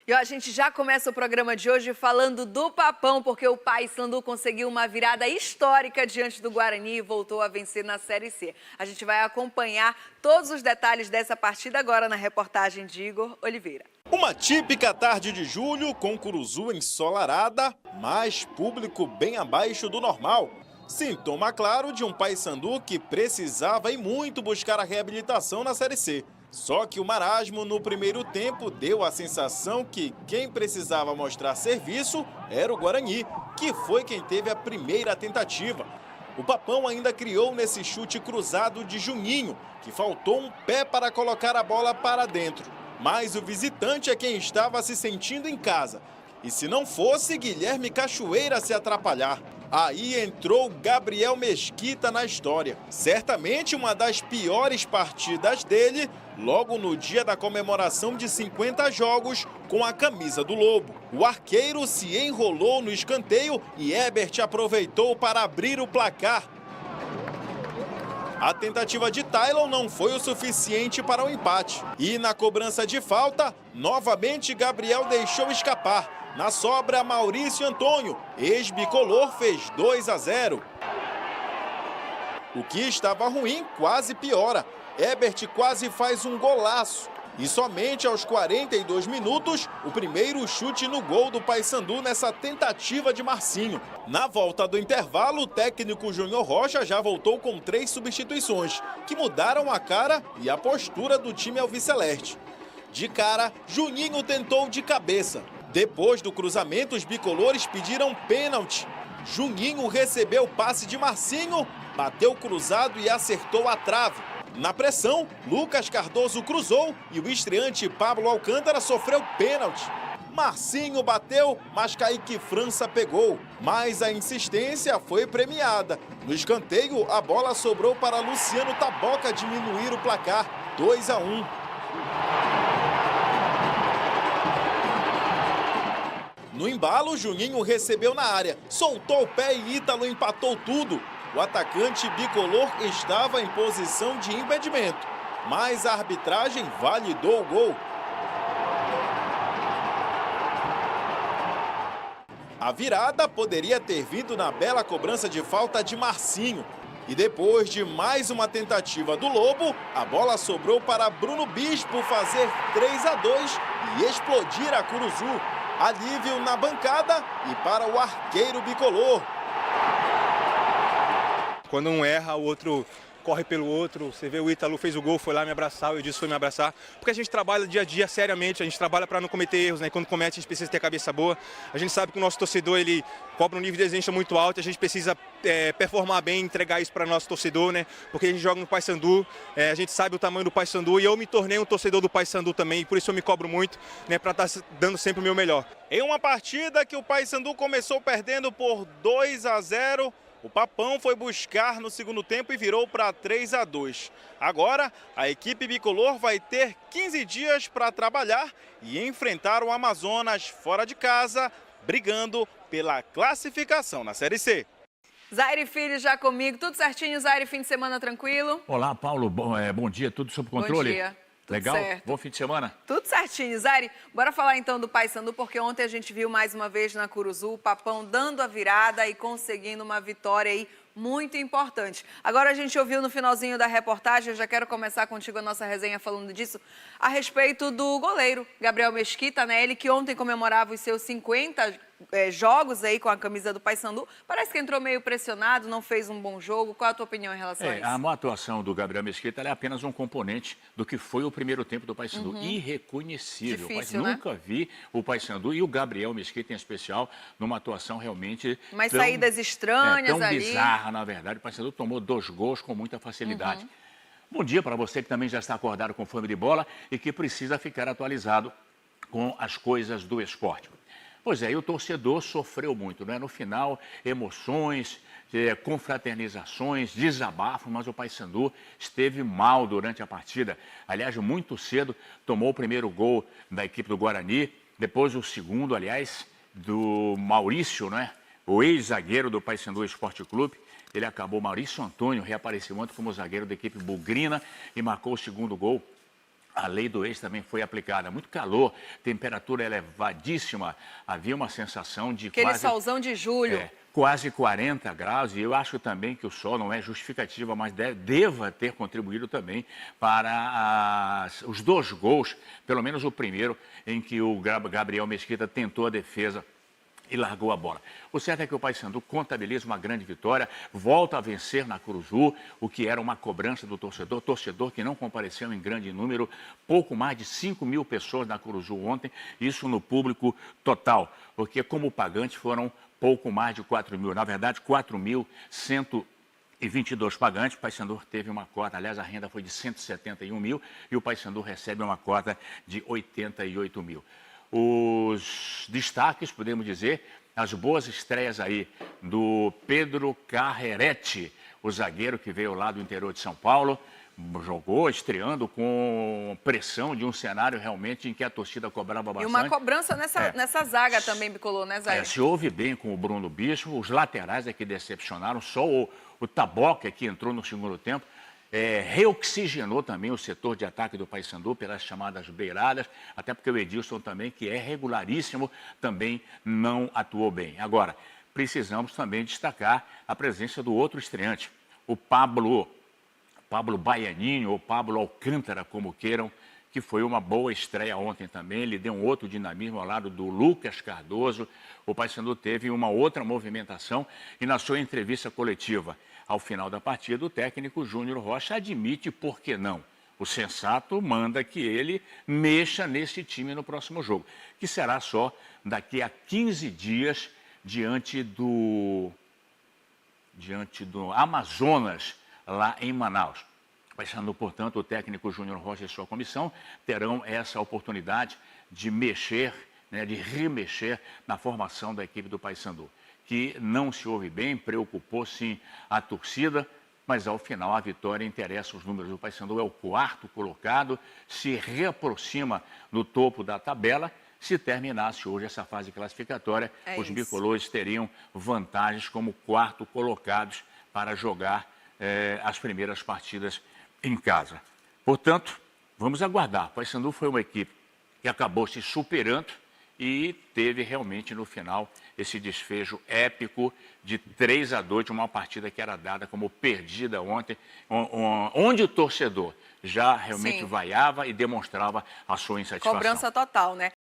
E ó, a gente já começa o programa de hoje falando do Papão, porque o Paysandu conseguiu uma virada histórica diante do Guarani e voltou a vencer na Série C. A gente vai acompanhar todos os detalhes dessa partida agora na reportagem de Igor Oliveira. Uma típica tarde de julho com Curuzu ensolarada, mas público bem abaixo do normal. Sintoma claro de um Paysandu que precisava e muito buscar a reabilitação na Série C. Só que o marasmo no primeiro tempo deu a sensação que quem precisava mostrar serviço era o Guarani, que foi quem teve a primeira tentativa. O Papão ainda criou nesse chute cruzado de Juninho, que faltou um pé para colocar a bola para dentro. Mas o visitante é quem estava se sentindo em casa. E se não fosse Guilherme Cachoeira se atrapalhar, aí entrou Gabriel Mesquita na história. Certamente uma das piores partidas dele, logo no dia da comemoração de 50 jogos com a camisa do Lobo. O arqueiro se enrolou no escanteio e Herbert aproveitou para abrir o placar. A tentativa de Tylon não foi o suficiente para o empate. E na cobrança de falta, novamente Gabriel deixou escapar. Na sobra, Maurício Antônio, ex-bicolor, fez 2-0. O que estava ruim quase piora. Herbert quase faz um golaço. E somente aos 42 minutos, o primeiro chute no gol do Paysandu nessa tentativa de Marcinho. Na volta do intervalo, o técnico Júnior Rocha já voltou com 3 substituições, que mudaram a cara e a postura do time alviceleste. De cara, Juninho tentou de cabeça. Depois do cruzamento, os bicolores pediram pênalti. Juninho recebeu o passe de Marcinho, bateu cruzado e acertou a trave. Na pressão, Lucas Cardoso cruzou e o estreante Pablo Alcântara sofreu pênalti. Marcinho bateu, mas Kaique França pegou. Mas a insistência foi premiada. No escanteio, a bola sobrou para Luciano Taboca diminuir o placar, 2-1. No embalo, Juninho recebeu na área, soltou o pé e Ítalo empatou tudo. O atacante bicolor estava em posição de impedimento, mas a arbitragem validou o gol. A virada poderia ter vindo na bela cobrança de falta de Marcinho. E depois de mais uma tentativa do Lobo, a bola sobrou para Bruno Bispo fazer 3-2 e explodir a Curuzu. Alívio na bancada e para o arqueiro bicolor. Quando um erra, o outro corre pelo outro. Você vê o Ítalo fez o gol, foi lá me abraçar, eu disse foi me abraçar. Porque a gente trabalha dia a dia seriamente, a gente trabalha para não cometer erros, né? Quando comete, a gente precisa ter cabeça boa. A gente sabe que o nosso torcedor, ele cobra um nível de exigência muito alto, a gente precisa performar bem, entregar isso para o nosso torcedor, né? Porque a gente joga no Paysandu, a gente sabe o tamanho do Paysandu e eu me tornei um torcedor do Paysandu também, e por isso eu me cobro muito, né? Para estar dando sempre o meu melhor. Em uma partida que o Paysandu começou perdendo por 2-0, o Papão foi buscar no segundo tempo e virou para 3-2. Agora, a equipe bicolor vai ter 15 dias para trabalhar e enfrentar o Amazonas fora de casa, brigando pela classificação na Série C. Zaire Filho já comigo, tudo certinho, Zaire, fim de semana tranquilo? Olá, Paulo, bom dia, tudo sob controle? Bom dia. Tudo Legal? certo. Bom fim de semana? Tudo certinho, Zaire. Bora falar então do Paysandu, porque ontem a gente viu mais uma vez na Curuzu o Papão dando a virada e conseguindo uma vitória aí muito importante. Agora a gente ouviu no finalzinho da reportagem, eu já quero começar contigo a nossa resenha falando disso, a respeito do goleiro Gabriel Mesquita, né? Ele que ontem comemorava os seus 50 jogos aí com a camisa do Paysandu. Parece que entrou meio pressionado, não fez um bom jogo. Qual a tua opinião em relação a isso? A má atuação do Gabriel Mesquita é apenas um componente do que foi o primeiro tempo do Paysandu. Irreconhecível. Difícil, né? Nunca vi o Paysandu e o Gabriel Mesquita em especial numa atuação realmente Umas saídas estranhas tão ali. bizarra, na verdade. O Paysandu tomou 2 gols com muita facilidade. Bom dia para você que também já está acordado com fome de bola e que precisa ficar atualizado com as coisas do esporte. Pois é, e o torcedor sofreu muito, né? No final, emoções, confraternizações, desabafo, mas o Paysandu esteve mal durante a partida. Aliás, muito cedo tomou o primeiro gol da equipe do Guarani, depois o segundo, aliás, do Maurício, né? O ex-zagueiro do Paysandu Esporte Clube. Ele acabou, Maurício Antônio reapareceu ontem como zagueiro da equipe bugrina e marcou o segundo gol. a lei do ex também foi aplicada. Muito calor, temperatura elevadíssima, havia uma sensação de Aquele quase... solzão de julho. Quase 40 graus, e eu acho também que o sol não é justificativa, mas deva ter contribuído também para os 2 gols, pelo menos o primeiro, em que o Gabriel Mesquita tentou a defesa e largou a bola. O certo é que o Paysandu contabiliza uma grande vitória, volta a vencer na Curuzu, o que era uma cobrança do torcedor que não compareceu em grande número, pouco mais de 5 mil pessoas na Curuzu ontem, isso no público total, porque como pagante foram pouco mais de 4 mil, na verdade 4.122 pagantes. O Paysandu teve uma cota, aliás a renda foi de 171 mil e o Paysandu recebe uma cota de 88 mil. Os destaques, podemos dizer, as boas estreias aí do Pedro Carreretti, o zagueiro que veio lá do interior de São Paulo, jogou estreando com pressão de um cenário realmente em que a torcida cobrava bastante. E uma cobrança nessa zaga também, Bicolor, né, Zé? Se ouve bem com o Bruno Bispo, os laterais é que decepcionaram, só o Taboca que entrou no segundo tempo, reoxigenou também o setor de ataque do Paysandu pelas chamadas beiradas, até porque o Edilson também, que é regularíssimo, também não atuou bem. Agora, precisamos também destacar a presença do outro estreante, o Pablo Baianinho ou Pablo Alcântara, como queiram, que foi uma boa estreia ontem também. Ele deu um outro dinamismo ao lado do Lucas Cardoso. O Paysandu teve uma outra movimentação e na sua entrevista coletiva, ao final da partida, o técnico Júnior Rocha admite por que não. O sensato manda que ele mexa nesse time no próximo jogo, que será só daqui a 15 dias diante do Amazonas, lá em Manaus. Paysandu, portanto, o técnico Júnior Rocha e sua comissão terão essa oportunidade de mexer, de remexer na formação da equipe do Paysandu, que não se ouve bem, preocupou sim a torcida, mas ao final a vitória interessa os números. O Paysandu é o 4º colocado, se reaproxima no topo da tabela. Se terminasse hoje essa fase classificatória, os bicolores teriam vantagens como 4º colocados para jogar as primeiras partidas em casa. Portanto, vamos aguardar. O Paysandu foi uma equipe que acabou se superando e teve realmente no final esse desfecho épico de 3-2 de uma partida que era dada como perdida ontem, onde o torcedor já realmente vaiava e demonstrava a sua insatisfação. Cobrança total, né?